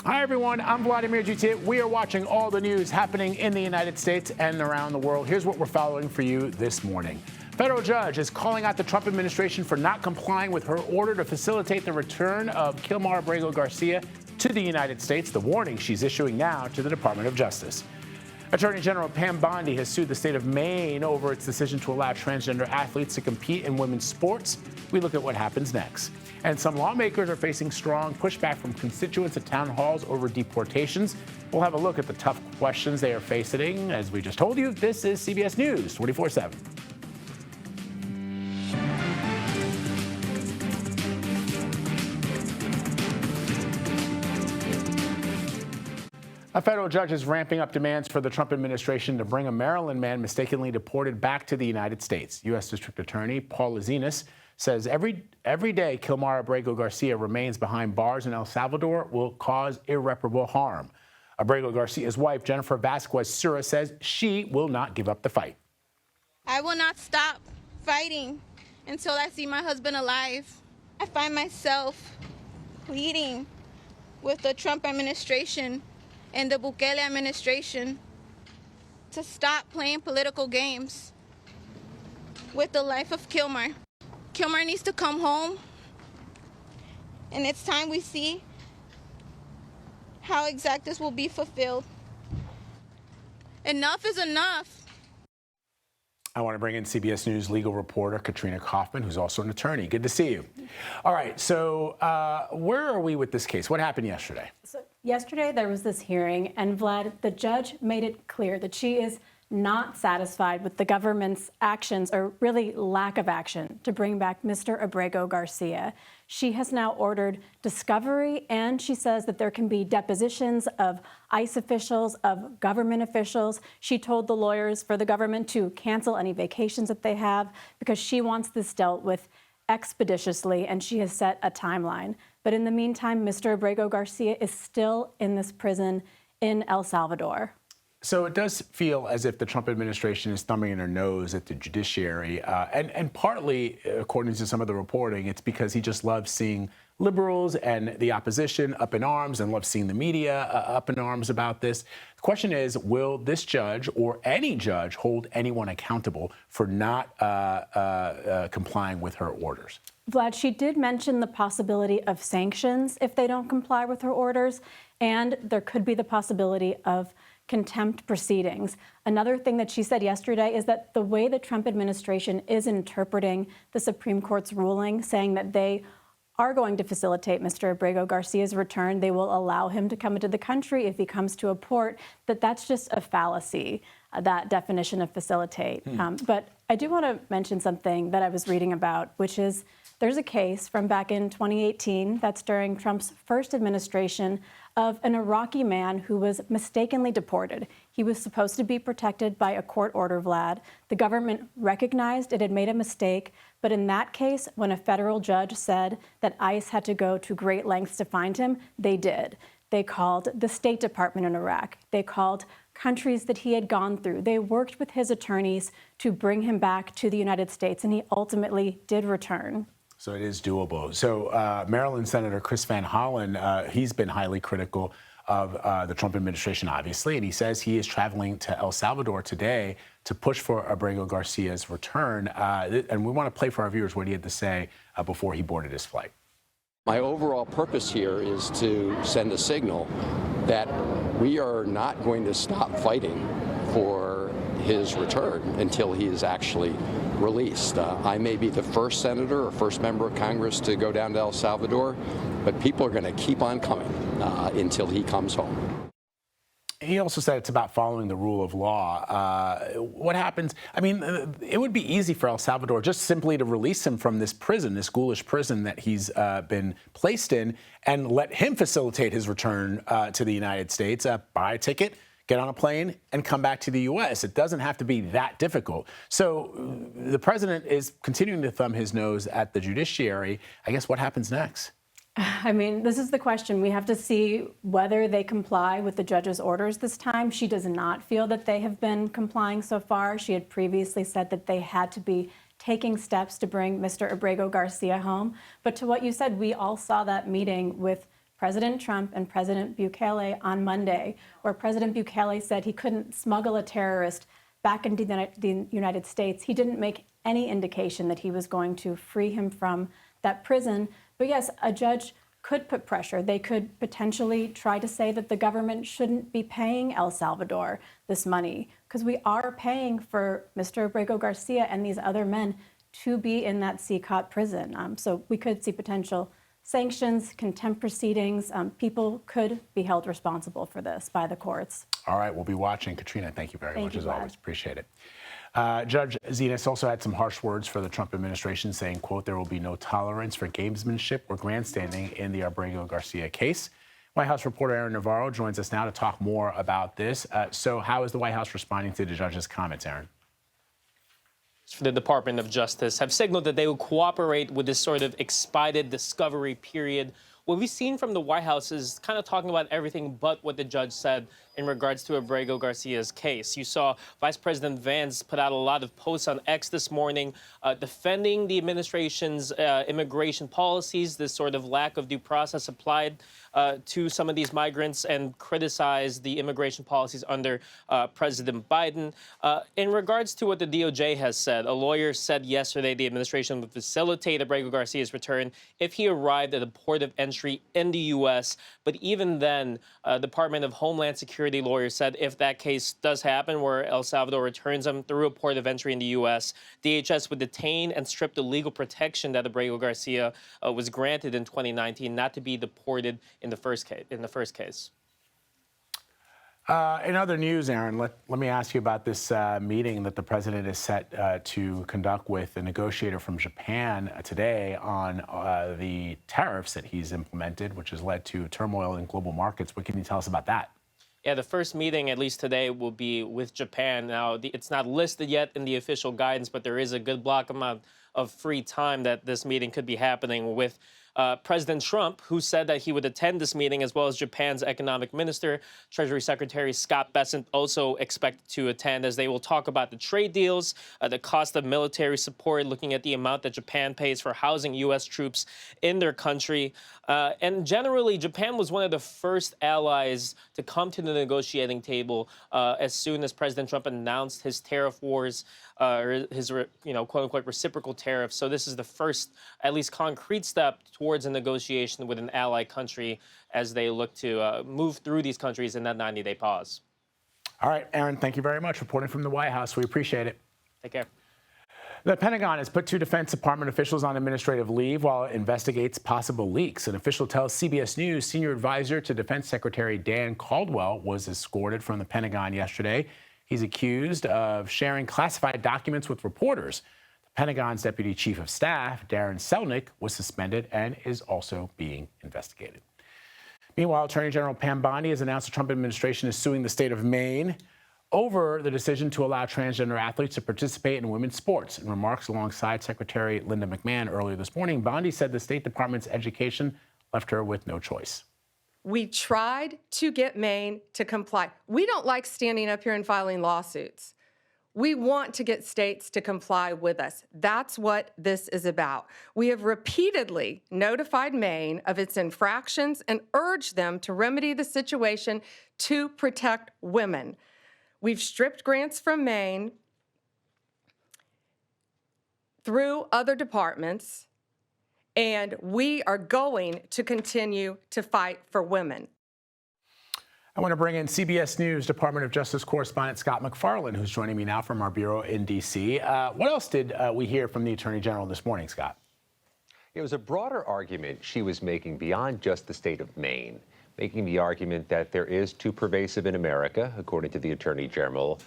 Hi, everyone. I'm Vladimir Jutit. We are watching all the news happening in the United States and around the world. Here's what we're following for you this morning. Federal judge is calling out the Trump administration for not complying with her order to facilitate the return of Kilmar Abrego Garcia to the United States, the warning she's issuing now to the Department of Justice. Attorney General Pam Bondi has sued the state of Maine over its decision to allow transgender athletes to compete in women's sports. We look at what happens next. And some lawmakers are facing strong pushback from constituents at town halls over deportations. We'll have a look at the tough questions they are facing. As we just told you, this is CBS News 24/7. A federal judge is ramping up demands for the Trump administration to bring a Maryland man mistakenly deported back to the United States. U.S. District Attorney Paul Lazinas says every day Kilmar Abrego Garcia remains behind bars in El Salvador will cause irreparable harm. Abrego Garcia's wife, Jennifer Vasquez-Sura, says she will not give up the fight. I will not stop fighting until I see my husband alive. I find myself pleading with the Trump administration and the Bukele administration to stop playing political games with the life of Kilmar. Kilmar needs to come home, and it's time we see how exact this will be fulfilled. Enough is enough. I want to bring in CBS News legal reporter Katrina Kaufman, who's also an attorney. Good to see you. All right, so where are we with this case? What happened yesterday? So yesterday there was this hearing, and Vlad, the judge made it clear that she is not satisfied with the government's actions, or really lack of action, to bring back Mr. Abrego Garcia. She has now ordered discovery, and she says that there can be depositions of ICE officials, of government officials. She told the lawyers for the government to cancel any vacations that they have because she wants this dealt with expeditiously, and she has set a timeline. But in the meantime, Mr. Abrego Garcia is still in this prison in El Salvador. So it does feel as if the Trump administration is thumbing in her nose at the judiciary. And partly, according to some of the reporting, it's because he just loves seeing liberals and the opposition up in arms and loves seeing the media up in arms about this. The question is, will this judge or any judge hold anyone accountable for not complying with her orders? Vlad, she did mention the possibility of sanctions if they don't comply with her orders, and there could be the possibility of contempt proceedings. Another thing that she said yesterday is that the way the Trump administration is interpreting the Supreme Court's ruling, saying that they are going to facilitate Mr. Abrego Garcia's return, they will allow him to come into the country if he comes to a port, that's just a fallacy, that definition of facilitate. But I do want to mention something that I was reading about, which is there's a case from back in 2018, that's during Trump's first administration, of an Iraqi man who was mistakenly deported. He was supposed to be protected by a court order, Vlad. The government recognized it had made a mistake, but in that case, when a federal judge said that ICE had to go to great lengths to find him, they did. They called the State Department in Iraq. They called countries that he had gone through. They worked with his attorneys to bring him back to the United States, and he ultimately did return. So it is doable. So Maryland Senator Chris Van Hollen, he's been highly critical of the Trump administration, obviously, and he says he is traveling to El Salvador today to push for Abrego Garcia's return. And we want to play for our viewers what he had to say before he boarded his flight. My overall purpose here is to send a signal that we are not going to stop fighting for his return until he is actually released. I may be the first senator or first member of Congress to go down to El Salvador, but people are going to keep on coming until he comes home. He also said it's about following the rule of law. What happens? I mean, it would be easy for El Salvador just simply to release him from this prison, this ghoulish prison that he's been placed in, and let him facilitate his return to the United States, buy a ticket, get on a plane, and come back to the U.S. It doesn't have to be that difficult. So the president is continuing to thumb his nose at the judiciary. I guess what happens next? I mean, this is the question. We have to see whether they comply with the judge's orders this time. She does not feel that they have been complying so far. She had previously said that they had to be taking steps to bring Mr. Abrego Garcia home. But to what you said, we all saw that meeting with President Trump and President Bukele on Monday, where President Bukele said he couldn't smuggle a terrorist back into the United States. He didn't make any indication that he was going to free him from that prison. But yes, a judge could put pressure. They could potentially try to say that the government shouldn't be paying El Salvador this money, because we are paying for Mr. Abrego Garcia and these other men to be in that CCOT prison. So we could see potential sanctions, contempt proceedings. People could be held responsible for this by the courts. All right, we'll be watching. Katrina, thank you very much, as Vlad. always. Appreciate it. Judge Zenas also had some harsh words for the Trump administration, saying, quote, there will be no tolerance for gamesmanship or grandstanding in the Abrego Garcia case. White House reporter Aaron Navarro joins us now to talk more about this. So how is the White House responding to the judge's comments, Aaron? For the Department of Justice have signaled that they will cooperate with this sort of expedited discovery period. What we've seen from the White House is kind of talking about everything but what the judge said in regards to Abrego Garcia's case. You saw Vice President Vance put out a lot of posts on X this morning defending the administration's immigration policies, this sort of lack of due process applied to some of these migrants, and criticize the immigration policies under President Biden. In regards to what the DOJ has said, a lawyer said yesterday the administration would facilitate Abrego Garcia's return if he arrived at a port of entry in the U.S. But even then, Department of Homeland Security lawyers said if that case does happen, where El Salvador returns him through a port of entry in the U.S., DHS would detain and strip the legal protection that Abrego Garcia was granted in 2019 not to be deported in the first case. In other news, Aaron, let me ask you about this meeting that the president is set to conduct with a negotiator from Japan today on the tariffs that he's implemented, which has led to turmoil in global markets. What can you tell us about that? Yeah, the first meeting, at least today, will be with Japan. Now, it's not listed yet in the official guidance, but there is a good block amount of free time that this meeting could be happening with President Trump, who said that he would attend this meeting, as well as Japan's economic minister, Treasury Secretary Scott Bessent, also expected to attend, as they will talk about the trade deals, the cost of military support, looking at the amount that Japan pays for housing U.S. troops in their country. And generally, Japan was one of the first allies to come to the negotiating table as soon as President Trump announced his tariff wars, or his, quote-unquote, reciprocal tariffs. So this is the first, at least concrete step towards a negotiation with an ally country as they look to move through these countries in that 90-day pause. All right, Aaron, thank you very much. Reporting from the White House. We appreciate it. Take care. The Pentagon has put 2 Defense Department officials on administrative leave while it investigates possible leaks. An official tells CBS News senior advisor to Defense Secretary Dan Caldwell was escorted from the Pentagon yesterday. He's accused of sharing classified documents with reporters. The Pentagon's Deputy Chief of Staff, Darren Selnick, was suspended and is also being investigated. Meanwhile, Attorney General Pam Bondi has announced the Trump administration is suing the state of Maine over the decision to allow transgender athletes to participate in women's sports. In remarks alongside Secretary Linda McMahon earlier this morning, Bondi said the State Department's education left her with no choice. We tried to get Maine to comply. We don't like standing up here and filing lawsuits. We want to get states to comply with us. That's what this is about. We have repeatedly notified Maine of its infractions and urged them to remedy the situation to protect women. We've stripped grants from Maine through other departments, and we are going to continue to fight for women. I want to bring in CBS News Department of Justice correspondent Scott McFarland, who's joining me now from our bureau in D.C. What else did we hear from the Attorney General this morning, Scott? It was a broader argument she was making beyond just the state of Maine, making the argument that there is too pervasive in America, according to the Attorney General,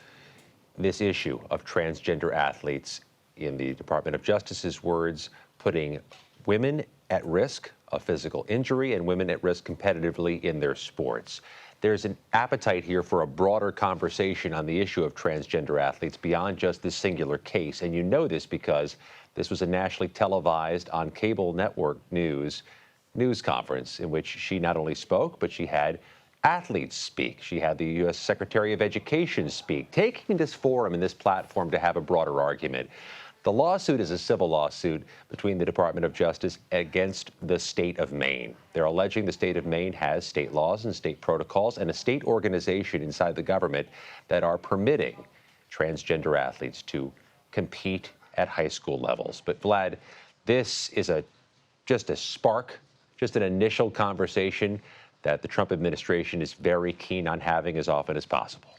this issue of transgender athletes, in the Department of Justice's words, putting women at risk of physical injury and women at risk competitively in their sports. There's an appetite here for a broader conversation on the issue of transgender athletes beyond just this singular case. And you know this because this was a nationally televised on cable network news conference in which she not only spoke, but she had athletes speak. She had the U.S. Secretary of Education speak, taking this forum and this platform to have a broader argument. The lawsuit is a civil lawsuit between the Department of Justice against the state of Maine. They're alleging the state of Maine has state laws and state protocols and a state organization inside the government that are permitting transgender athletes to compete at high school levels. But Vlad, this is just a spark, just an initial conversation that the Trump administration is very keen on having as often as possible.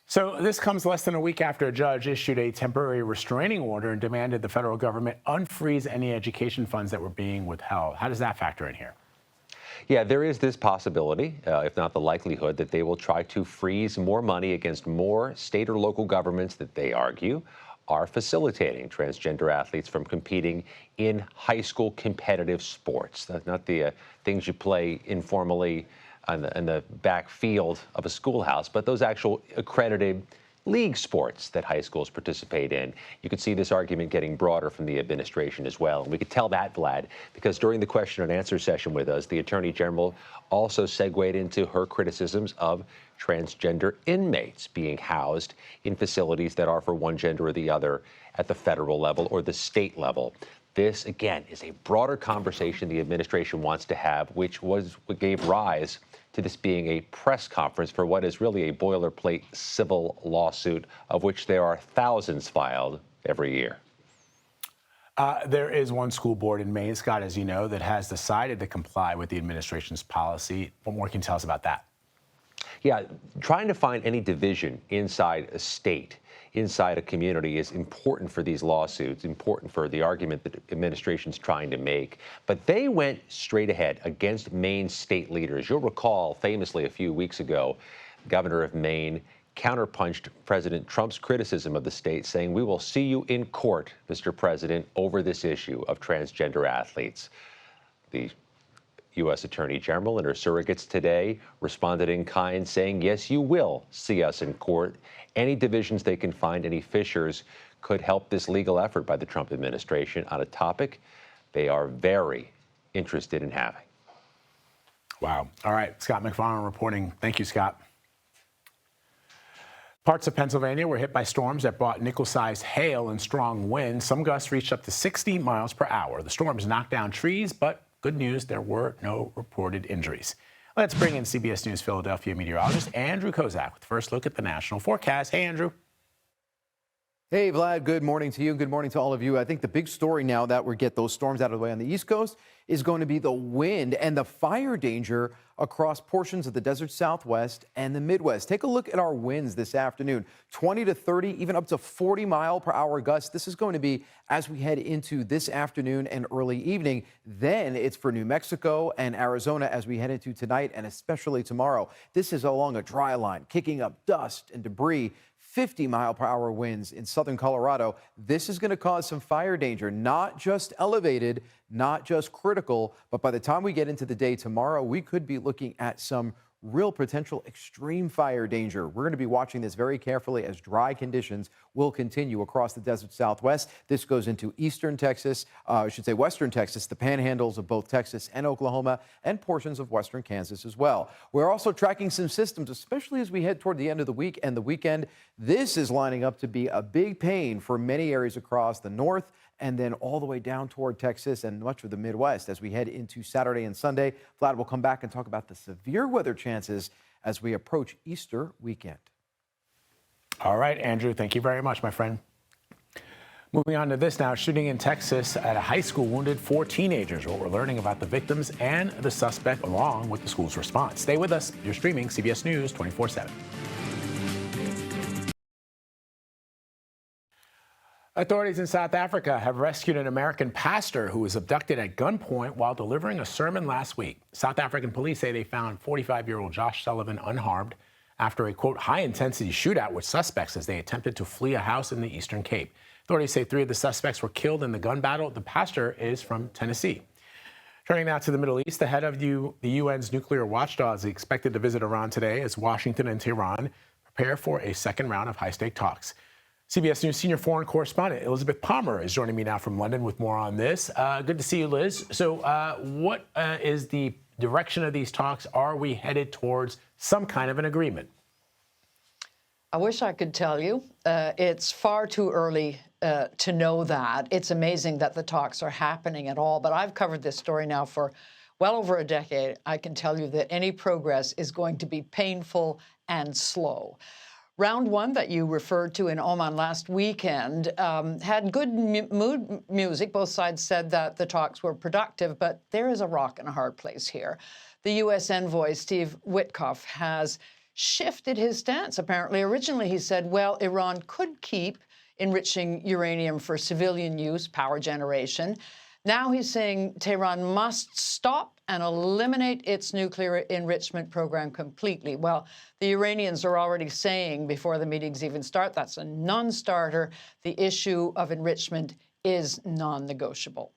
So this comes less than a week after a judge issued a temporary restraining order and demanded the federal government unfreeze any education funds that were being withheld. How does that factor in here? Yeah, there is this possibility, if not the likelihood, that they will try to freeze more money against more state or local governments that they argue are facilitating transgender athletes from competing in high school competitive sports. Not the things you play informally in the back field of a schoolhouse, but those actual accredited league sports that high schools participate in. You could see this argument getting broader from the administration as well. And we could tell that, Vlad, because during the question and answer session with us, the Attorney General also segued into her criticisms of transgender inmates being housed in facilities that are for one gender or the other at the federal level or the state level. This, again, is a broader conversation the administration wants to have, which was what gave rise to this being a press conference for what is really a boilerplate civil lawsuit, of which there are thousands filed every year. There is one school board in Maine, Scott, as you know, that has decided to comply with the administration's policy. What more can you tell us about that? Yeah, trying to find any division inside a state, inside a community is important for these lawsuits, important for the argument that the administration's trying to make. But they went straight ahead against Maine state leaders. You'll recall famously a few weeks ago, the governor of Maine counterpunched President Trump's criticism of the state, saying, "We will see you in court, Mr. President, over this issue of transgender athletes." The U.S. Attorney General and her surrogates today responded in kind, saying, "Yes, you will see us in court. Any divisions they can find, any fissures, could help this legal effort by the Trump administration on a topic they are very interested in having." Wow. All right. Scott McFarland reporting. Thank you, Scott. Parts of Pennsylvania were hit by storms that brought nickel-sized hail and strong winds. Some gusts reached up to 60 miles per hour. The storms knocked down trees, but good news, there were no reported injuries. Let's bring in CBS News Philadelphia meteorologist Andrew Kozak with the first look at the national forecast. Hey, Andrew. Hey, Vlad, good morning to you. Good morning to all of you. I think the big story now that we get those storms out of the way on the East Coast is going to be the wind and the fire danger across portions of the desert Southwest and the Midwest. Take a look at our winds this afternoon. 20 to 30, even up to 40-mile-per-hour gusts. This is going to be as we head into this afternoon and early evening. Then it's for New Mexico and Arizona as we head into tonight and especially tomorrow. This is along a dry line, kicking up dust and debris. 50-mile-per-hour winds in southern Colorado. This is going to cause some fire danger, not just elevated, not just critical, but by the time we get into the day tomorrow, we could be looking at some real potential extreme fire danger. We're going to be watching this very carefully as dry conditions will continue across the desert Southwest. This goes into eastern Texas, western Texas, the panhandles of both Texas and Oklahoma, and portions of western Kansas as well. We're also tracking some systems, especially as we head toward the end of the week and the weekend. This is lining up to be a big pain for many areas across the north and then all the way down toward Texas and much of the Midwest as we head into Saturday and Sunday. Vlad will come back and talk about the severe weather chances as we approach Easter weekend. All right, Andrew, thank you very much, my friend. Moving on to this now, shooting in Texas at a high school wounded 4 teenagers. What we're learning about the victims and the suspect along with the school's response. Stay with us. You're streaming CBS News 24/7. Authorities in South Africa have rescued an American pastor who was abducted at gunpoint while delivering a sermon last week. South African police say they found 45-year-old Josh Sullivan unharmed after a, quote, high-intensity shootout with suspects as they attempted to flee a house in the Eastern Cape. Authorities say 3 of the suspects were killed in the gun battle. The pastor is from Tennessee. Turning now to the Middle East, the head of the UN's nuclear watchdog is expected to visit Iran today as Washington and Tehran prepare for a second round of high-stake talks. CBS News senior foreign correspondent Elizabeth Palmer is joining me now from London with more on this. Good to see you, Liz. So what is the direction of these talks? Are we headed towards some kind of an agreement? I wish I could tell you. It's far too early to know that. It's amazing that the talks are happening at all, but I've covered this story now for well over a decade. I can tell you that any progress is going to be painful and slow. Round one that you referred to in Oman last weekend had good mood music. Both sides said that the talks were productive, but there is a rock and a hard place here. The U.S. envoy, Steve Witkoff, has shifted his stance, apparently. Originally, he said, well, Iran could keep enriching uranium for civilian use, power generation. Now he's saying Tehran must stop and eliminate its nuclear enrichment program completely. Well, the Iranians are already saying before the meetings even start, that's a non-starter. The issue of enrichment is non-negotiable.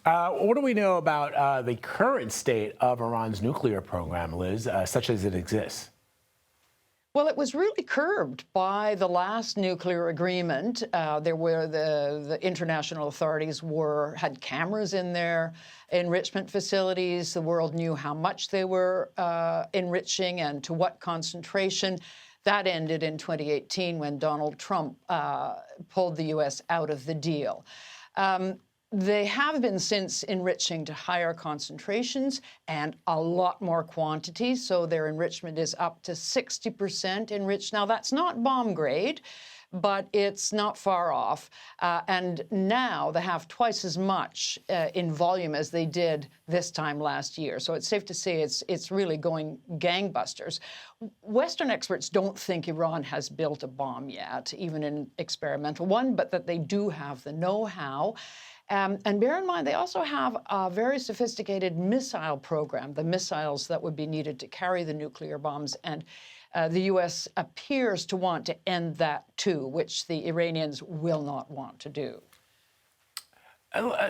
What do we know about the current state of Iran's nuclear program, Liz, such as it exists? Well, it was really curbed by the last nuclear agreement. There were the international authorities had cameras in their enrichment facilities. The world knew how much they were enriching and to what concentration. That ended in 2018 when Donald Trump pulled the U.S. out of the deal. They have been since enriching to higher concentrations and a lot more quantity, so their enrichment is up to 60% enriched. Now, that's not bomb grade, but it's not far off. And now they have twice as much in volume as they did this time last year. So it's safe to say it's really going gangbusters. Western experts don't think Iran has built a bomb yet, even an experimental one, but that they do have the know-how. And bear in mind, they also have a very sophisticated missile program, the missiles that would be needed to carry the nuclear bombs. And the U.S. appears to want to end that too, which the Iranians will not want to do.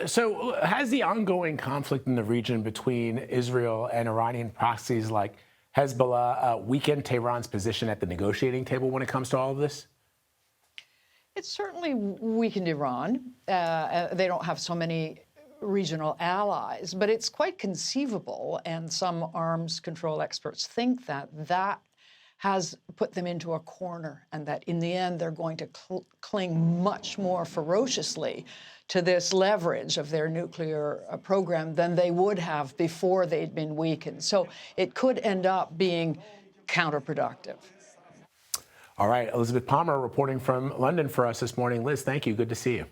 So has the ongoing conflict in the region between Israel and Iranian proxies like Hezbollah weakened Tehran's position at the negotiating table when it comes to all of this? It's certainly weakened Iran. They don't have so many regional allies, but it's quite conceivable, and some arms control experts think that that has put them into a corner and that in the end they're going to cling much more ferociously to this leverage of their nuclear program than they would have before they'd been weakened. So it could end up being counterproductive. All right, Elizabeth Palmer reporting from London for us this morning. Liz, thank you. Good to see you.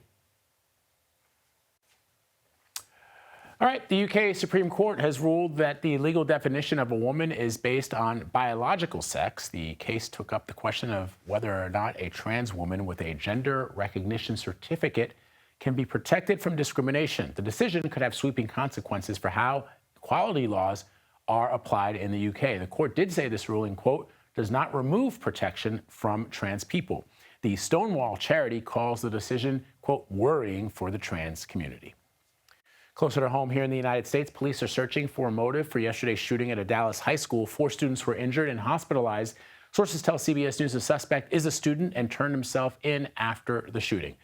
All right, the UK Supreme Court has ruled that the legal definition of a woman is based on biological sex. The case took up the question of whether or not a trans woman with a gender recognition certificate can be protected from discrimination. The decision could have sweeping consequences for how equality laws are applied in the UK. The court did say this ruling, quote, does not remove protection from trans people. The Stonewall charity calls the decision, quote, worrying for the trans community. Closer to home here in the United States, police are searching for a motive for yesterday's shooting at a Dallas high school. 4 students were injured and hospitalized. Sources tell CBS News the suspect is a student and turned himself in after the shooting.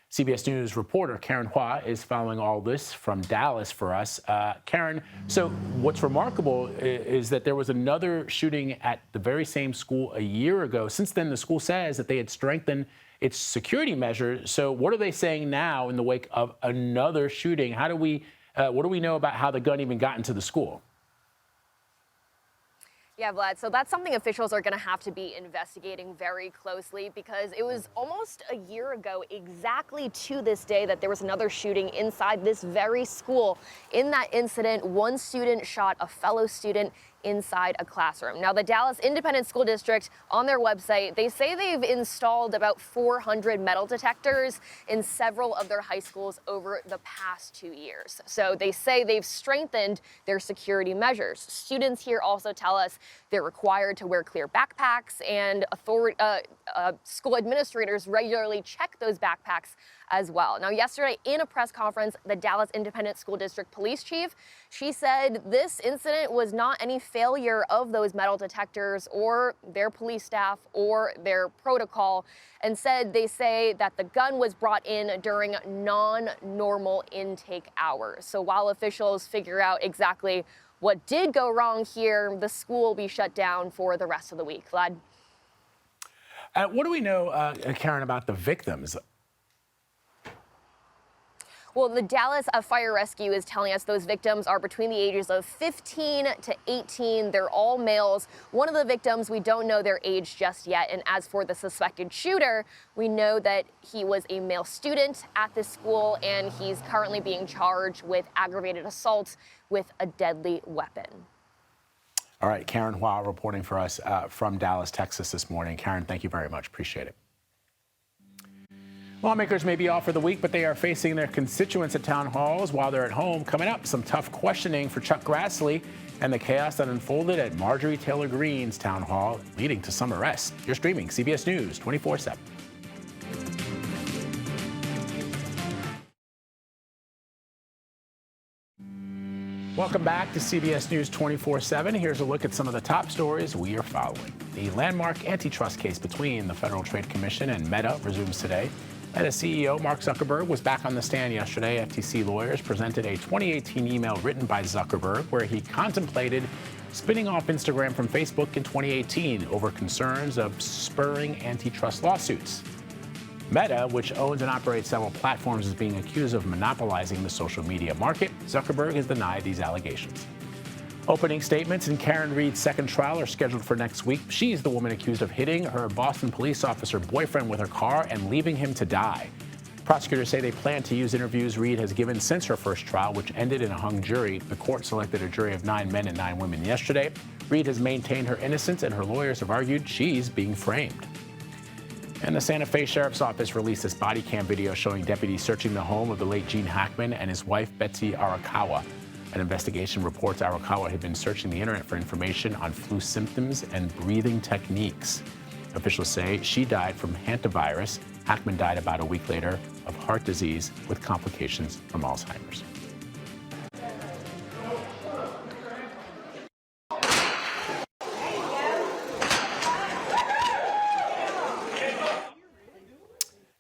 CBS News reporter Karen Hua is following all this from Dallas for us. Karen, so what's remarkable is that there was another shooting at the very same school a year ago. Since then, the school says that they had strengthened its security measures. So what are they saying now in the wake of another shooting? What do we know about how the gun even got into the school? Yeah, Vlad, so that's something officials are going to have to be investigating very closely because it was almost a year ago exactly to this day that there was another shooting inside this very school. In that incident, one student shot a fellow student inside a classroom. Now, the Dallas Independent School District, on their website, they say they've installed about 400 metal detectors in several of their high schools over the past 2 years. So they say they've strengthened their security measures. Students here also tell us they're required to wear clear backpacks, and school administrators regularly check those backpacks as well. Now, yesterday in a press conference, the Dallas Independent School District police chief, she said this incident was not any failure of those metal detectors or their police staff or their protocol, and said they say that the gun was brought in during non-normal intake hours. So while officials figure out exactly what did go wrong here, the school will be shut down for the rest of the week. Vlad? What do we know, Karen, about the victims? Well, the Dallas Fire Rescue is telling us those victims are between the ages of 15 to 18. They're all males. One of the victims, we don't know their age just yet. And as for the suspected shooter, we know that he was a male student at this school, and he's currently being charged with aggravated assault with a deadly weapon. All right, Karen Hua reporting for us from Dallas, Texas this morning. Karen, thank you very much. Appreciate it. Lawmakers may be off for the week, but they are facing their constituents at town halls while they're at home. Coming up, some tough questioning for Chuck Grassley and the chaos that unfolded at Marjorie Taylor Greene's town hall, leading to some arrests. You're streaming CBS News 24/7. Welcome back to CBS News 24/7. Here's a look at some of the top stories we are following. The landmark antitrust case between the Federal Trade Commission and Meta resumes today. Meta CEO Mark Zuckerberg was back on the stand yesterday. FTC lawyers presented a 2018 email written by Zuckerberg where he contemplated spinning off Instagram from Facebook in 2018 over concerns of spurring antitrust lawsuits. Meta, which owns and operates several platforms, is being accused of monopolizing the social media market. Zuckerberg has denied these allegations. Opening statements in Karen Reed's second trial are scheduled for next week. She's the woman accused of hitting her Boston police officer boyfriend with her car and leaving him to die. Prosecutors say they plan to use interviews Reed has given since her first trial, which ended in a hung jury. The court selected a jury of 9 men and 9 women yesterday. Reed has maintained her innocence, and her lawyers have argued she's being framed. And the Santa Fe Sheriff's Office released this body cam video showing deputies searching the home of the late Gene Hackman and his wife, Betsy Arakawa. An investigation reports Arakawa had been searching the internet for information on flu symptoms and breathing techniques. Officials say she died from hantavirus. Hackman died about a week later of heart disease with complications from Alzheimer's.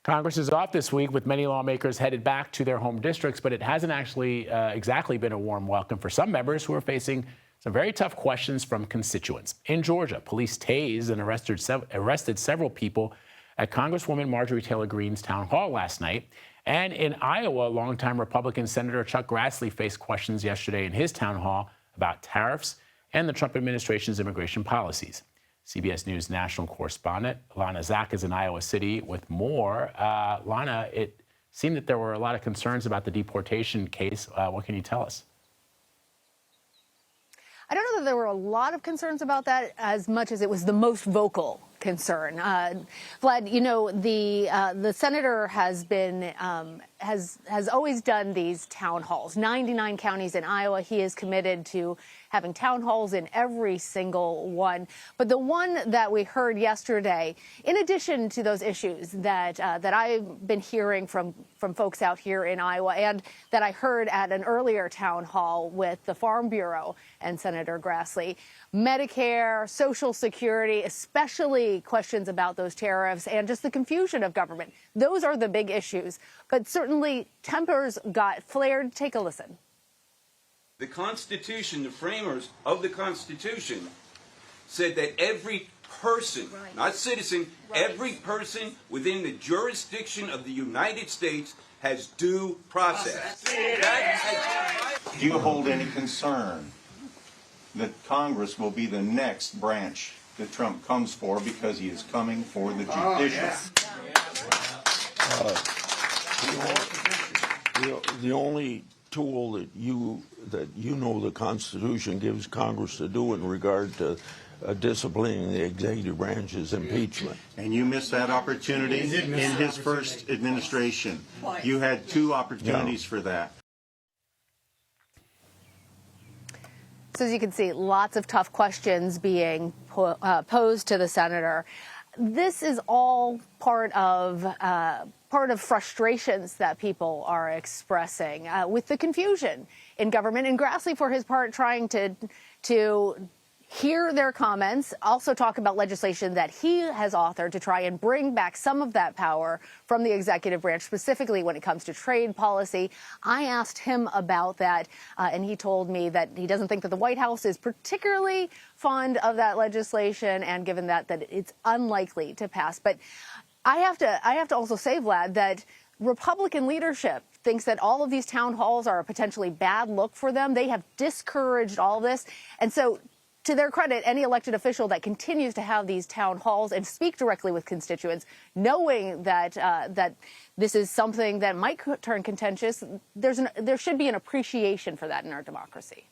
Congress is off this week with many lawmakers headed back to their home districts, but it hasn't actually exactly been a warm welcome for some members who are facing some very tough questions from constituents. In Georgia, police tased and arrested several people at Congresswoman Marjorie Taylor Greene's town hall last night. And in Iowa, longtime Republican Senator Chuck Grassley faced questions yesterday in his town hall about tariffs and the Trump administration's immigration policies. CBS News national correspondent Lana Zak is in Iowa City with more. Lana, it seemed that there were a lot of concerns about the deportation case. What can you tell us? I don't know that there were a lot of concerns about that as much as it was the most vocal concern. Vlad, you know, the senator has been has always done these town halls. 99 counties in Iowa. He is committed to having town halls in every single one. But the one that we heard yesterday, in addition to those issues that I've been hearing from folks out here in Iowa, and that I heard at an earlier town hall with the Farm Bureau and Senator Grassley, Medicare, Social Security, especially questions about those tariffs and just the confusion of government. Those are the big issues. But certainly tempers got flared. Take a listen. The Constitution, the framers of the Constitution, said that every person, not citizen, every person within the jurisdiction of the United States has due process. Do you hold any concern that Congress will be the next branch that Trump comes for because he is coming for the judicial? The only tool that you know the Constitution gives Congress to do in regard to disciplining the executive branch is impeachment. And you missed that opportunity in his first administration. You had 2 opportunities for that. So as you can see, lots of tough questions being posed to the senator. This is all part of frustrations that people are expressing with the confusion in government. And Grassley, for his part, trying to hear their comments, also talk about legislation that he has authored to try and bring back some of that power from the executive branch, specifically when it comes to trade policy. I asked him about that, and he told me that he doesn't think that the White House is particularly fond of that legislation, and given that it's unlikely to pass. But I have to also say, Vlad, that Republican leadership thinks that all of these town halls are a potentially bad look for them. They have discouraged all this. And so, to their credit, any elected official that continues to have these town halls and speak directly with constituents, knowing that that this is something that might turn contentious, there should be an appreciation for that in our democracy.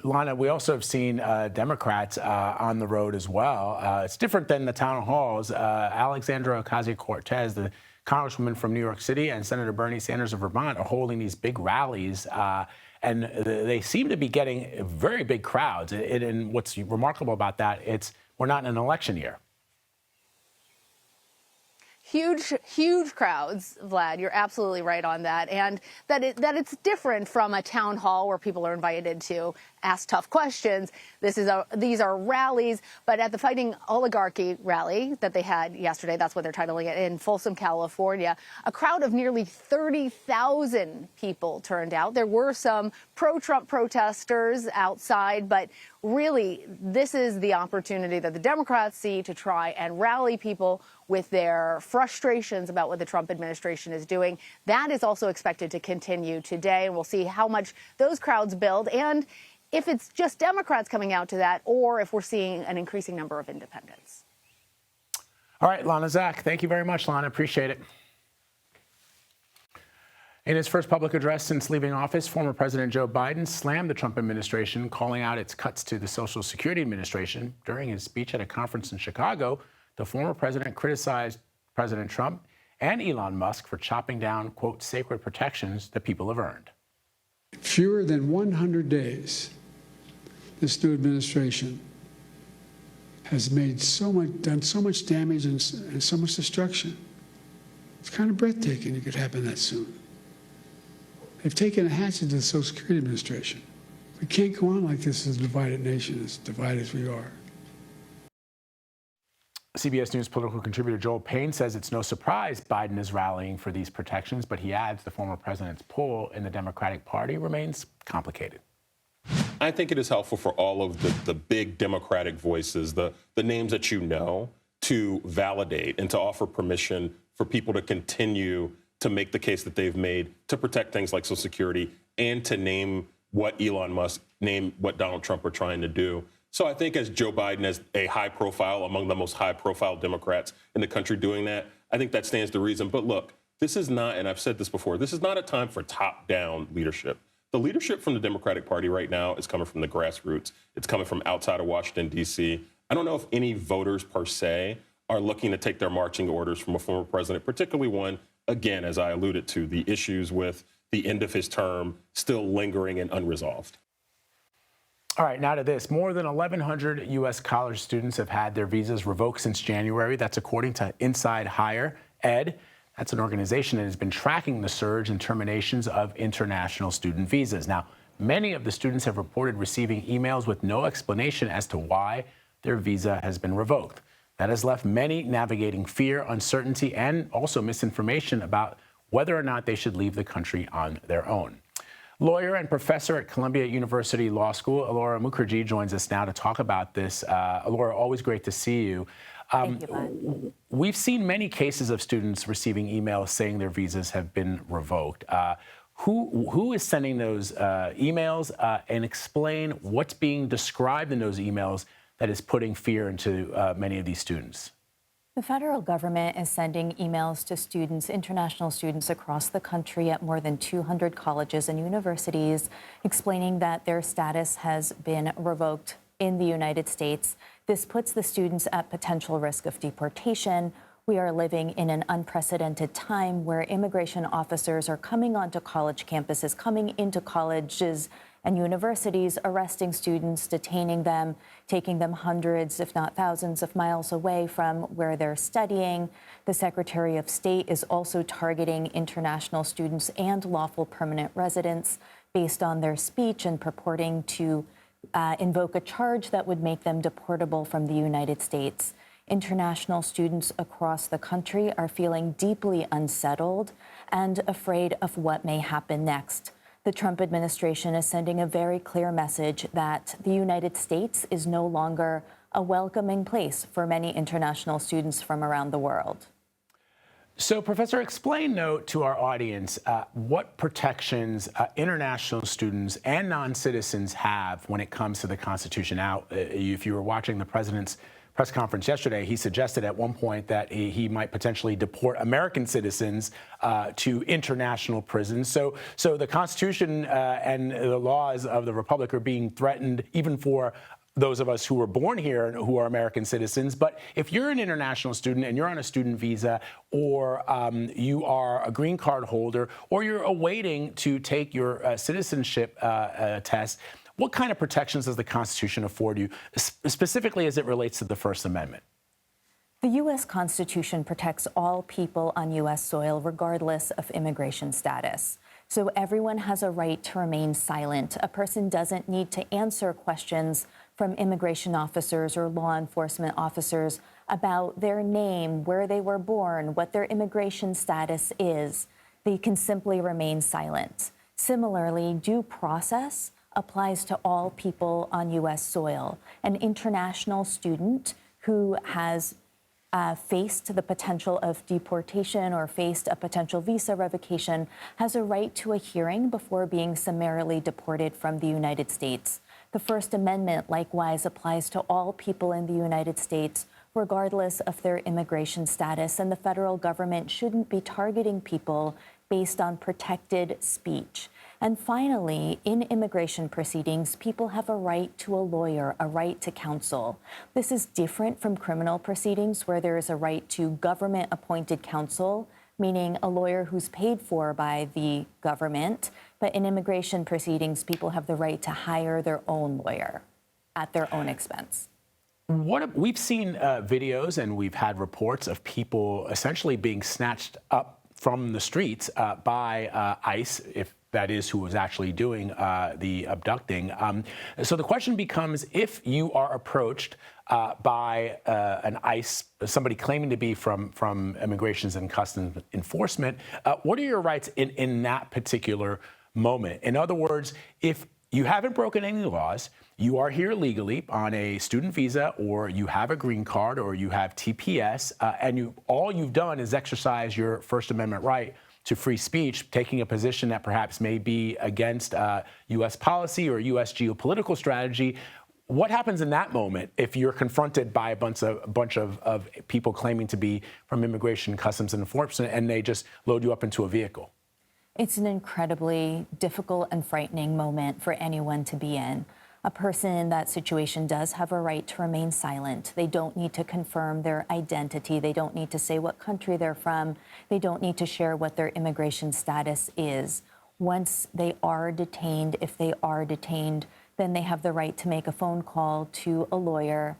Lana, we also have seen Democrats on the road as well. It's different than the town halls. Alexandra Ocasio-Cortez, the congresswoman from New York City, and Senator Bernie Sanders of Vermont are holding these big rallies. And they seem to be getting very big crowds. And what's remarkable about that, we're not in an election year. Huge crowds, Vlad. You're absolutely right on that. And that it's different from a town hall where people are invited to ask tough questions. These are rallies, but at the Fighting Oligarchy rally that they had yesterday, that's what they're titling it, in Folsom, California, a crowd of nearly 30,000 people turned out. There were some pro-Trump protesters outside, but really, this is the opportunity that the Democrats see to try and rally people with their frustrations about what the Trump administration is doing. That is also expected to continue today, and we'll see how much those crowds build, and if it's just Democrats coming out to that, or if we're seeing an increasing number of independents. All right, Lana Zak, thank you very much, Lana. Appreciate it. In his first public address since leaving office, former President Joe Biden slammed the Trump administration, calling out its cuts to the Social Security Administration. During his speech at a conference in Chicago, the former president criticized President Trump and Elon Musk for chopping down, quote, sacred protections that people have earned. Fewer than 100 days, this new administration has done so much damage and so much destruction. It's kind of breathtaking it could happen that soon. They've taken a hatchet to the Social Security Administration. We can't go on like this as a divided nation, as divided as we are. CBS News political contributor Joel Payne says it's no surprise Biden is rallying for these protections, but he adds the former president's pull in the Democratic Party remains complicated. I think it is helpful for all of the big Democratic voices, the names that you know, to validate and to offer permission for people to continue to make the case that they've made to protect things like Social Security and to name what Elon Musk, name what Donald Trump are trying to do. So I think as Joe Biden is a high profile, among the most high profile Democrats in the country doing that, I think that stands to reason. But look, this is not, and I've said this before, this is not a time for top-down leadership. The leadership from the Democratic Party right now is coming from the grassroots. It's coming from outside of Washington, D.C. I don't know if any voters per se are looking to take their marching orders from a former president, particularly one, again, as I alluded to, the issues with the end of his term still lingering and unresolved. All right, now to this. More than 1,100 U.S. college students have had their visas revoked since January. That's according to Inside Higher Ed. That's an organization that has been tracking the surge in terminations of international student visas. Now, many of the students have reported receiving emails with no explanation as to why their visa has been revoked. That has left many navigating fear, uncertainty, and also misinformation about whether or not they should leave the country on their own. Lawyer and professor at Columbia University Law School, Alora Mukherjee, joins us now to talk about this. Alora, always great to see you. Thank you, Glenn. We've seen many cases of students receiving emails saying their visas have been revoked. Who is sending those emails, and explain what's being described in those emails that is putting fear into many of these students? The federal government is sending emails to students, international students across the country at more than 200 colleges and universities, explaining that their status has been revoked in the United States. This puts the students at potential risk of deportation. We are living in an unprecedented time where immigration officers are coming onto college campuses, coming into colleges and universities, arresting students, detaining them, taking them hundreds, if not thousands of miles away from where they're studying. The Secretary of State is also targeting international students and lawful permanent residents. based on their speech and purporting to invoke a charge that would make them deportable from the United States. International students across the country are feeling deeply unsettled and afraid of what may happen next. The Trump administration is sending a very clear message that the United States is no longer a welcoming place for many international students from around the world. So, Professor, explain to our audience what protections international students and non-citizens have when it comes to the Constitution. Now, if you were watching the president's press conference yesterday, he suggested at one point that he might potentially deport American citizens to international prisons. So the Constitution and the laws of the Republic are being threatened, even for those of us who were born here and who are American citizens. But if you're an international student and you're on a student visa, or you are a green card holder, or you're awaiting to take your citizenship test, what kind of protections does the Constitution afford you, specifically as it relates to the First Amendment? The U.S. Constitution protects all people on U.S. soil, regardless of immigration status. So everyone has a right to remain silent. A person doesn't need to answer questions from immigration officers or law enforcement officers about their name, where they were born, what their immigration status is. They can simply remain silent. Similarly, due process applies to all people on U.S. soil. An international student who has faced the potential of deportation or faced a potential visa revocation has a right to a hearing before being summarily deported from the United States. The First Amendment likewise applies to all people in the United States, regardless of their immigration status, and the federal government shouldn't be targeting people based on protected speech. And finally, in immigration proceedings, people have a right to a lawyer, a right to counsel. This is different from criminal proceedings, where there is a right to government-appointed counsel, meaning a lawyer who's paid for by the government. But in immigration proceedings, people have the right to hire their own lawyer at their own expense. We've seen videos and we've had reports of people essentially being snatched up from the streets by ICE, if that is who was actually doing the abducting. So the question becomes, if you are approached by an ICE, somebody claiming to be from Immigrations and Customs Enforcement, what are your rights in that particular moment? In other words, if you haven't broken any laws, you are here legally on a student visa, or you have a green card, or you have TPS, and all you've done is exercise your First Amendment right to free speech, taking a position that perhaps may be against U.S. policy or U.S. geopolitical strategy. What happens in that moment if you're confronted by a bunch of people claiming to be from Immigration, Customs, and Enforcement, and they just load you up into a vehicle? It's an incredibly difficult and frightening moment for anyone to be in. A person in that situation does have a right to remain silent. They don't need to confirm their identity. They don't need to say what country they're from. They don't need to share what their immigration status is. Once they are detained, if they are detained, then they have the right to make a phone call to a lawyer.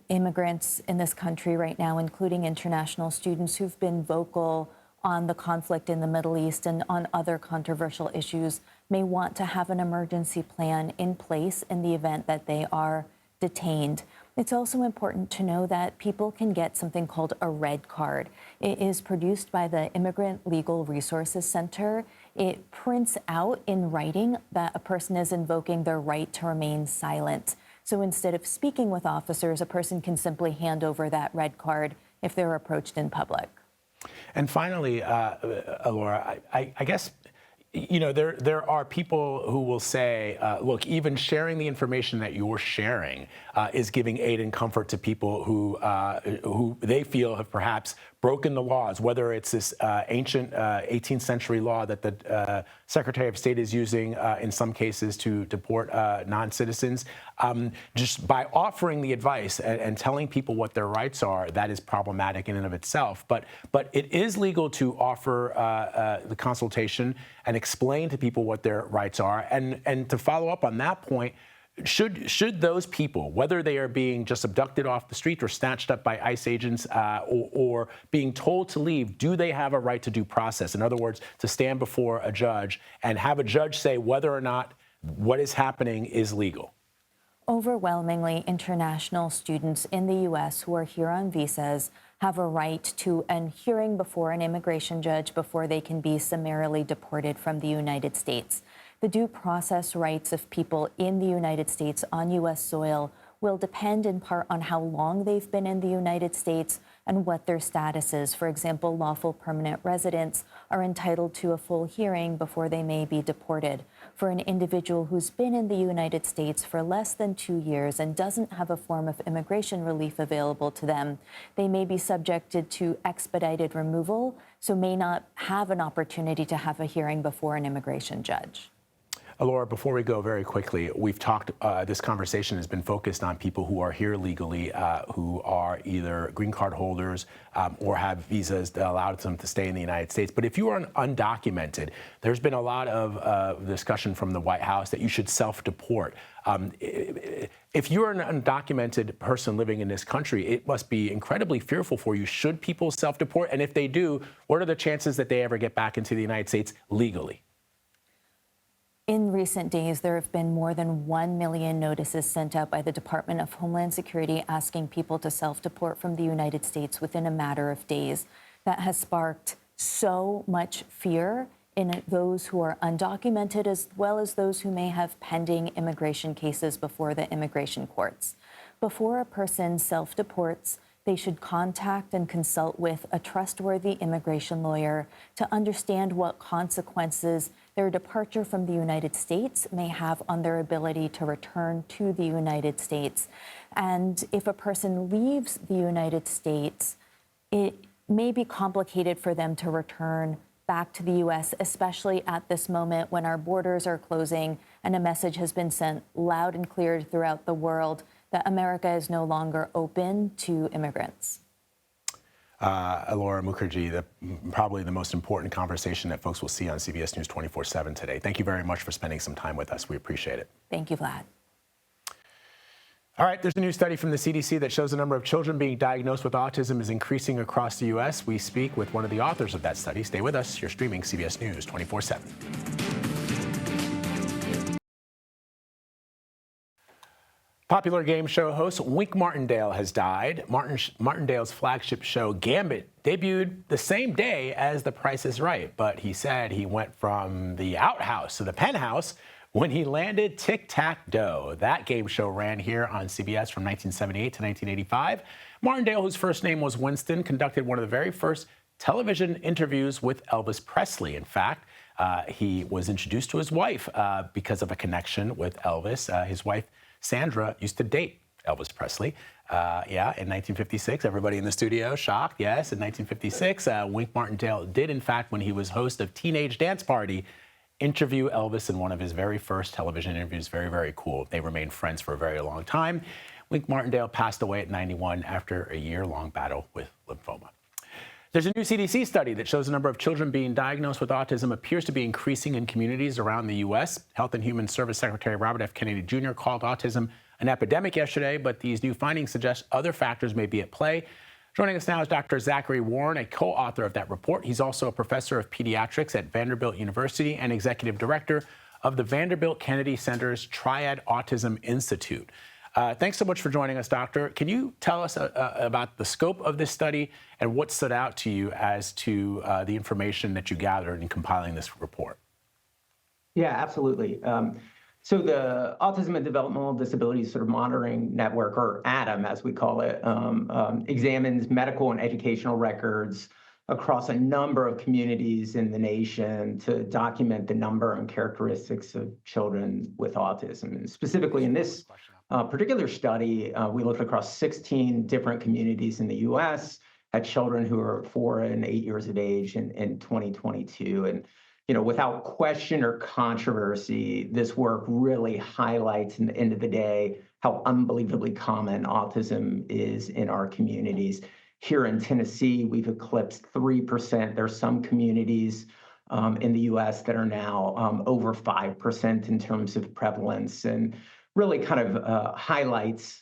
Immigrants in this country right now, including international students who've been vocal on the conflict in the Middle East and on other controversial issues, may want to have an emergency plan in place in the event that they are detained. It's also important to know that people can get something called a red card. It is produced by the Immigrant Legal Resources Center. It prints out in writing that a person is invoking their right to remain silent. So instead of speaking with officers, a person can simply hand over that red card if they're approached in public. And finally, Laura, I guess, you know, there are people who will say, look, even sharing the information that you're sharing is giving aid and comfort to people who they feel have perhaps broken the laws, whether it's this ancient 18th century law that the Secretary of State is using in some cases to deport non-citizens. Just by offering the advice and telling people what their rights are, that is problematic in and of itself. But it is legal to offer the consultation and explain to people what their rights are. And to follow up on that point, should those people, whether they are being just abducted off the street or snatched up by ICE agents or being told to leave, do they have a right to due process? In other words, to stand before a judge and have a judge say whether or not what is happening is legal? Overwhelmingly, international students in the U.S. who are here on visas have a right to a hearing before an immigration judge before they can be summarily deported from the United States. The due process rights of people in the United States on U.S. soil will depend in part on how long they've been in the United States and what their status is. For example, lawful permanent residents are entitled to a full hearing before they may be deported. For an individual who's been in the United States for less than 2 years and doesn't have a form of immigration relief available to them, they may be subjected to expedited removal, so may not have an opportunity to have a hearing before an immigration judge. Laura, before we go very quickly, we've talked, this conversation has been focused on people who are here legally, who are either green card holders or have visas that allow them to stay in the United States. But if you are undocumented, there's been a lot of discussion from the White House that you should self-deport. If you're an undocumented person living in this country, it must be incredibly fearful for you. Should people self-deport? And if they do, what are the chances that they ever get back into the United States legally? In recent days, there have been more than 1 million notices sent out by the Department of Homeland Security asking people to self-deport from the United States within a matter of days. That has sparked so much fear in those who are undocumented as well as those who may have pending immigration cases before the immigration courts. Before a person self-deports, they should contact and consult with a trustworthy immigration lawyer to understand what consequences their departure from the United States may have on their ability to return to the United States. And if a person leaves the United States, it may be complicated for them to return back to the U.S., especially at this moment when our borders are closing and a message has been sent loud and clear throughout the world that America is no longer open to immigrants. Laura Mukherjee, probably the most important conversation that folks will see on CBS News 24/7 today. Thank you very much for spending some time with us. We appreciate it. Thank you, Vlad. All right, there's a new study from the CDC that shows the number of children being diagnosed with autism is increasing across the U.S. We speak with one of the authors of that study. Stay with us. You're streaming CBS News 24/7. Popular game show host Wink Martindale has died. Martindale's flagship show, Gambit, debuted the same day as The Price is Right, but he said he went from the outhouse to the penthouse when he landed Tic-Tac-Dough. That game show ran here on CBS from 1978 to 1985. Martindale, whose first name was Winston, conducted one of the very first television interviews with Elvis Presley. In fact, he was introduced to his wife because of a connection with Elvis. His wife, Sandra, used to date Elvis Presley. In 1956, everybody in the studio shocked. Yes, in 1956, Wink Martindale did, in fact, when he was host of Teenage Dance Party, interview Elvis in one of his very first television interviews. Very, very cool. They remained friends for a very long time. Wink Martindale passed away at 91 after a year-long battle with lymphoma. There's a new CDC study that shows the number of children being diagnosed with autism appears to be increasing in communities around the U.S. Health and Human Service Secretary Robert F. Kennedy Jr. called autism an epidemic yesterday, but these new findings suggest other factors may be at play. Joining us now is Dr. Zachary Warren, a co-author of that report. He's also a professor of pediatrics at Vanderbilt University and executive director of the Vanderbilt Kennedy Center's Triad Autism Institute. Thanks so much for joining us, Doctor. Can you tell us about the scope of this study and what stood out to you as to the information that you gathered in compiling this report? Yeah, absolutely. So the Autism and Developmental Disabilities sort of Monitoring Network, or ADAM as we call it, examines medical and educational records across a number of communities in the nation to document the number and characteristics of children with autism. And specifically in this particular study, we looked across 16 different communities in the U.S., had children who are 4 and 8 years of age in 2022. And, without question or controversy, this work really highlights, in the end of the day, how unbelievably common autism is in our communities. Here in Tennessee, we've eclipsed 3%. There are some communities in the U.S. that are now over 5% in terms of prevalence. And really kind of highlights,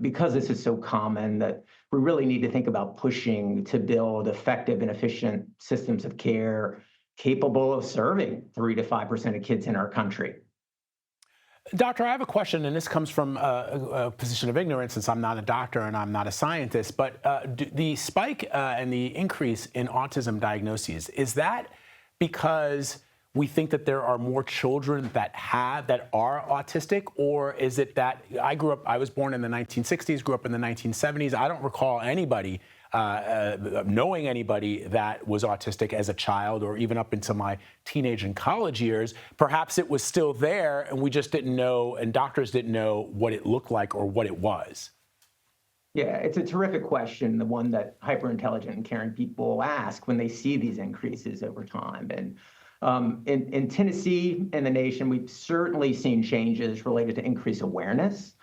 because this is so common, that we really need to think about pushing to build effective and efficient systems of care capable of serving 3 to 5% of kids in our country. Doctor, I have a question, and this comes from a position of ignorance since I'm not a doctor and I'm not a scientist, but the spike and the increase in autism diagnoses, is that because we think that there are more children that are autistic, or is it that I was born in the 1960s, grew up in the 1970s. I don't recall anybody knowing anybody that was autistic as a child or even up into my teenage and college years. Perhaps it was still there and we just didn't know, and doctors didn't know what it looked like or what it was. Yeah, it's a terrific question, the one that hyper-intelligent and caring people ask when they see these increases over time. And in Tennessee and the nation, we've certainly seen changes related to increased awareness.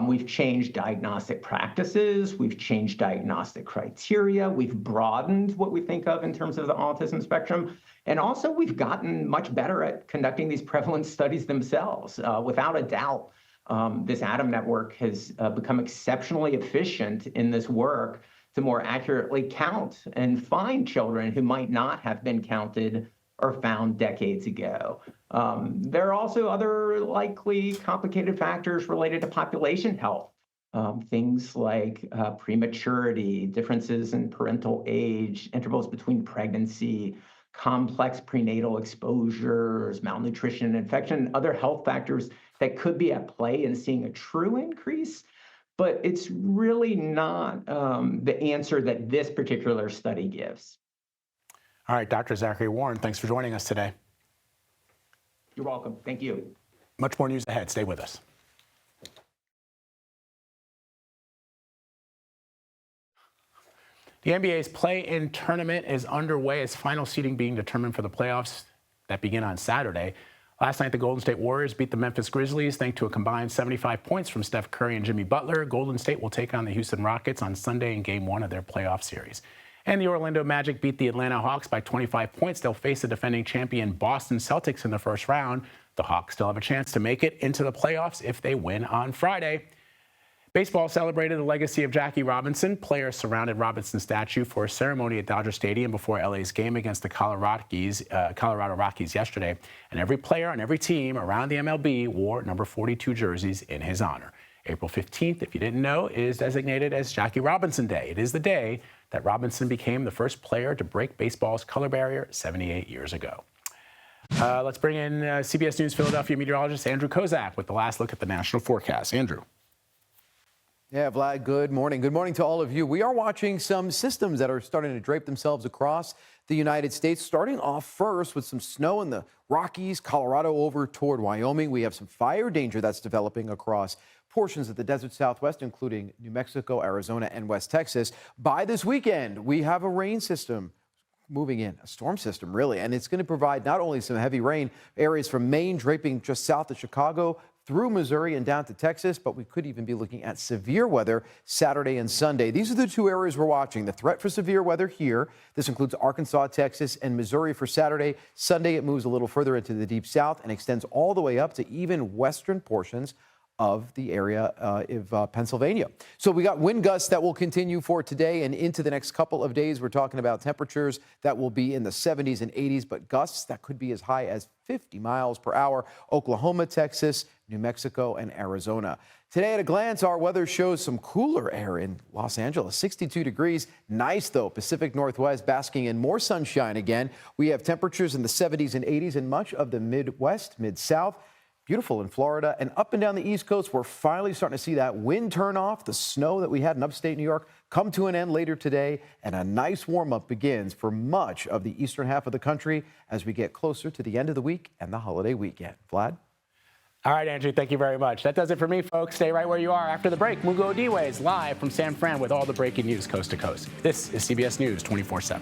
We've changed diagnostic practices. We've changed diagnostic criteria. We've broadened what we think of in terms of the autism spectrum. And also, we've gotten much better at conducting these prevalence studies themselves. Without a doubt, this ADAM network has become exceptionally efficient in this work to more accurately count and find children who might not have been counted or found decades ago. There are also other likely complicated factors related to population health, things like prematurity, differences in parental age, intervals between pregnancy, complex prenatal exposures, malnutrition, infection, other health factors that could be at play in seeing a true increase. But it's really not the answer that this particular study gives. All right, Dr. Zachary Warren, thanks for joining us today. You're welcome. Thank you. Much more news ahead. Stay with us. The NBA's play-in tournament is underway as final seeding being determined for the playoffs that begin on Saturday. Last night, the Golden State Warriors beat the Memphis Grizzlies thanks to a combined 75 points from Steph Curry and Jimmy Butler. Golden State will take on the Houston Rockets on Sunday in Game 1 of their playoff series. And the Orlando Magic beat the Atlanta Hawks by 25 points. They'll face the defending champion Boston Celtics in the first round. The Hawks still have a chance to make it into the playoffs if they win on Friday. Baseball celebrated the legacy of Jackie Robinson. Players surrounded Robinson's statue for a ceremony at Dodger Stadium before LA's game against the Colorado Rockies yesterday. And every player on every team around the MLB wore number 42 jerseys in his honor. April 15th, if you didn't know, is designated as Jackie Robinson Day. It is the day that Robinson became the first player to break baseball's color barrier 78 years ago. Let's bring in CBS News Philadelphia meteorologist Andrew Kozak with the last look at the national forecast. Andrew. Yeah, Vlad, good morning. Good morning to all of you. We are watching some systems that are starting to drape themselves across the United States, starting off first with some snow in the Rockies, Colorado over toward Wyoming. We have some fire danger that's developing across portions of the desert Southwest, including New Mexico, Arizona, and West Texas. By this weekend, we have a rain system moving in, a storm system, really, and it's going to provide not only some heavy rain, areas from Maine draping just south of Chicago, through Missouri and down to Texas, but we could even be looking at severe weather Saturday and Sunday. These are the two areas we're watching. The threat for severe weather here. This includes Arkansas, Texas, and Missouri for Saturday. Sunday, it moves a little further into the deep south and extends all the way up to even western portions of the area of Pennsylvania. So we got wind gusts that will continue for today and into the next couple of days. We're talking about temperatures that will be in the 70s and 80s, but gusts that could be as high as 50 miles per hour. Oklahoma, Texas, New Mexico, and Arizona. Today at a glance, our weather shows some cooler air in Los Angeles, 62 degrees. Nice, though, Pacific Northwest basking in more sunshine again. We have temperatures in the 70s and 80s in much of the Midwest, Mid-South. Beautiful in Florida and up and down the East Coast. We're finally starting to see that wind turn off. The snow that we had in upstate New York come to an end later today, and a nice warm-up begins for much of the eastern half of the country as we get closer to the end of the week and the holiday weekend. Vlad? All right, Andrew, thank you very much. That does it for me, folks. Stay right where you are. After the break, Mugo Diwe is live from San Fran with all the breaking news coast to coast. This is CBS News 24/7.